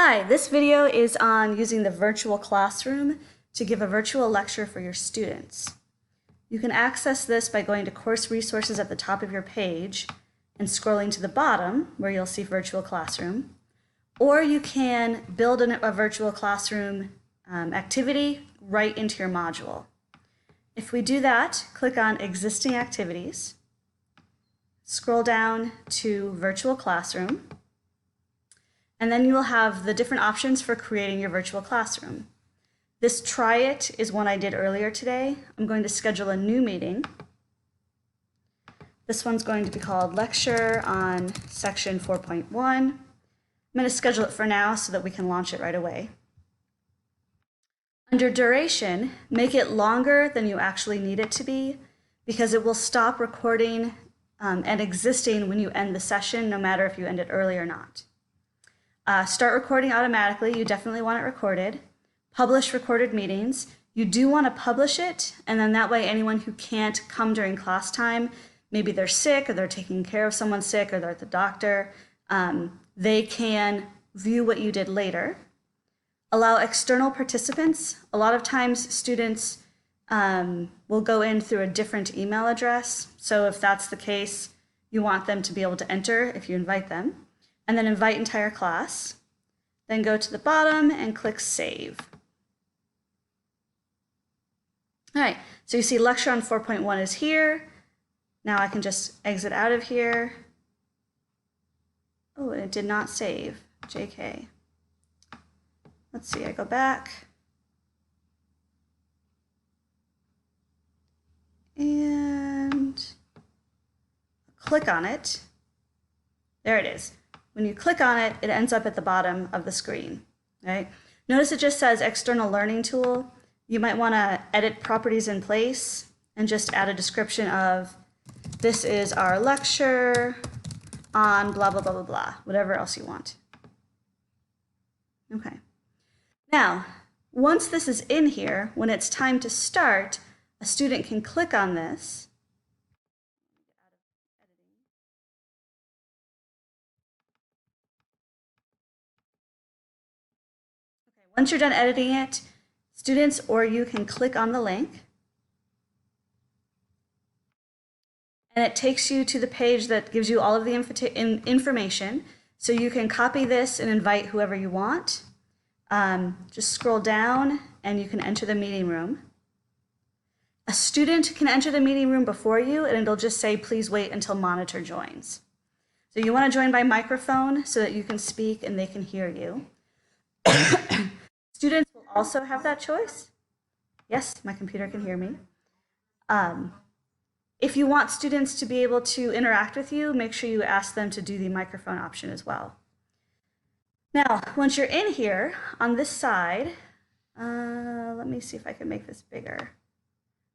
Hi, this video is on using the virtual classroom to give a virtual lecture for your students. You can access this by going to course resources at the top of your page and scrolling to the bottom where you'll see virtual classroom, or you can build a virtual classroom activity right into your module. If we do that, click on existing activities, scroll down to virtual classroom, and then you will have the different options for creating your virtual classroom. This Try It is one I did earlier today. I'm going to schedule a new meeting. This one's going to be called Lecture on Section 4.1. I'm going to schedule it for now so that we can launch it right away. Under duration, make it longer than you actually need it to be because it will stop recording and existing when you end the session, no matter if you end it early or not. Start recording automatically. You definitely want it recorded. Publish recorded meetings. You do want to publish it, and then that way anyone who can't come during class time, maybe they're sick or they're taking care of someone sick or they're at the doctor, they can view what you did later. Allow external participants. A lot of times students will go in through a different email address. So if that's the case, you want them to be able to enter if you invite them. And then invite entire class. Then go to the bottom and click Save. All right, so you see Lecture on 4.1 is here. Now I can just exit out of here. Oh, and it did not save, JK. Let's see, I go back. And click on it. There it is. When you click on it, it ends up at the bottom of the screen, right? Notice it just says External Learning Tool. You might want to edit properties in place and just add a description of, this is our lecture on blah, blah, blah, blah, blah, whatever else you want. Okay. Now, once this is in here, when it's time to start, a student can click on this. Once you're done editing it, students or you can click on the link, and it takes you to the page that gives you all of the information. So you can copy this and invite whoever you want. Just scroll down and you can enter the meeting room. A student can enter the meeting room before you, and it'll just say, please wait until monitor joins. So you want to join by microphone so that you can speak and they can hear you. Students will also have that choice. Yes, my computer can hear me. If you want students to be able to interact with you, make sure you ask them to do the microphone option as well. Now, once you're in here, on this side, let me see if I can make this bigger.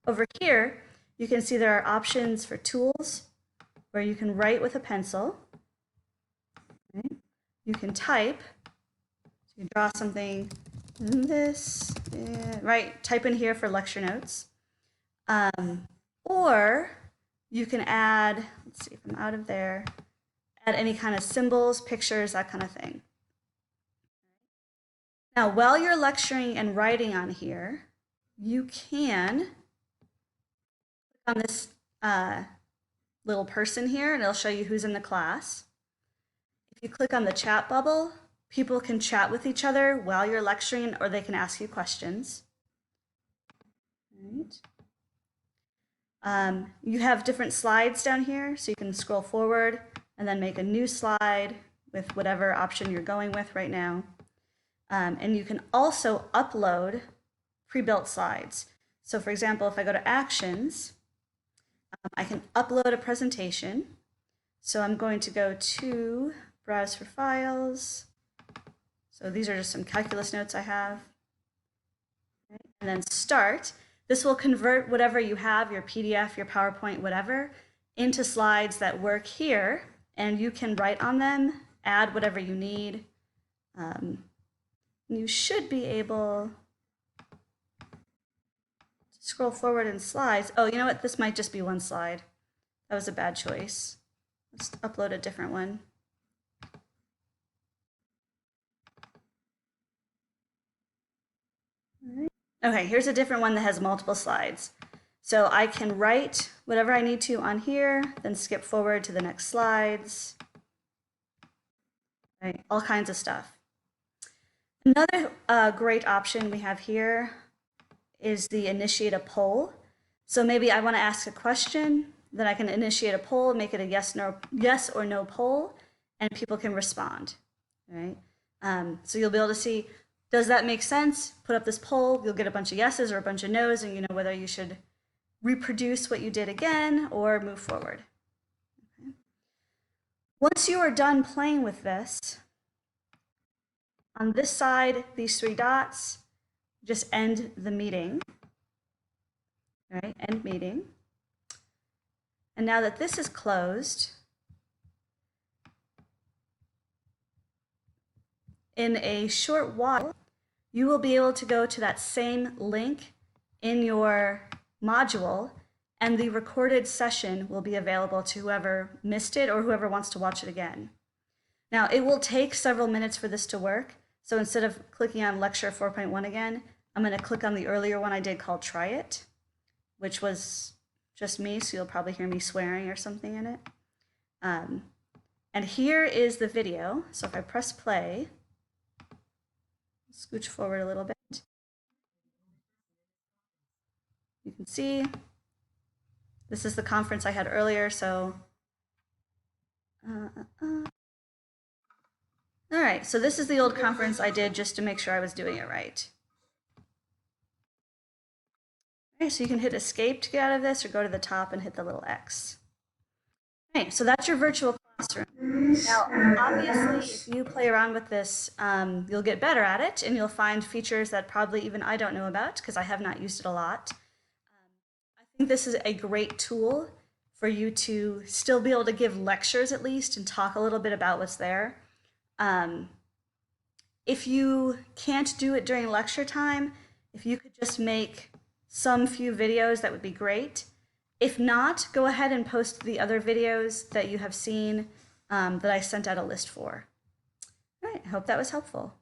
Over here, you can see there are options for tools where you can write with a pencil. Okay. You can type. So you draw something in this, right? Type in here for lecture notes. Or you can add, let's see if I'm out of there, add any kind of symbols, pictures, that kind of thing. Now, while you're lecturing and writing on here, you can click on this little person here, and it'll show you who's in the class. If you click on the chat bubble, people can chat with each other while you're lecturing, or they can ask you questions. Right. You have different slides down here, so you can scroll forward and then make a new slide with whatever option you're going with right now. And you can also upload pre-built slides. So for example, if I go to Actions, I can upload a presentation. So I'm going to go to Browse for Files. So these are just some calculus notes I have. Okay. And then Start. This will convert whatever you have, your PDF, your PowerPoint, whatever, into slides that work here, and you can write on them, add whatever you need. You should be able to scroll forward in slides. Oh, you know what? This might just be one slide. That was a bad choice. Let's upload a different one. Okay, here's a different one that has multiple slides. So I can write whatever I need to on here, then skip forward to the next slides. Right, all kinds of stuff. Another great option we have here is the initiate a poll. So maybe I want to ask a question, then I can initiate a poll, make it a yes or no poll, and people can respond. Right? So you'll be able to see, does that make sense? Put up this poll, you'll get a bunch of yeses or a bunch of nos, and you know whether you should reproduce what you did again or move forward. Okay. Once you are done playing with this, on this side, these three dots, just end the meeting. All right, end meeting. And now that this is closed, in a short while, you will be able to go to that same link in your module, and the recorded session will be available to whoever missed it or whoever wants to watch it again. Now, it will take several minutes for this to work. So instead of clicking on lecture 4.1 again, I'm going to click on the earlier one I did called Try It, which was just me, so you'll probably hear me swearing or something in it. And here is the video. So if I press play, scooch forward a little bit, you can see this is the conference I had earlier. So all right, so this is the old conference I did just to make sure I was doing it right. Okay, so you can hit escape to get out of this or go to the top and hit the little X. Okay, so that's your virtual classroom. Now, obviously, if you play around with this, you'll get better at it and you'll find features that probably even I don't know about because I have not used it a lot. I think this is a great tool for you to still be able to give lectures at least and talk a little bit about what's there. If you can't do it during lecture time, if you could just make some few videos, that would be great. If not, go ahead and post the other videos that you have seen that I sent out a list for. All right, I hope that was helpful.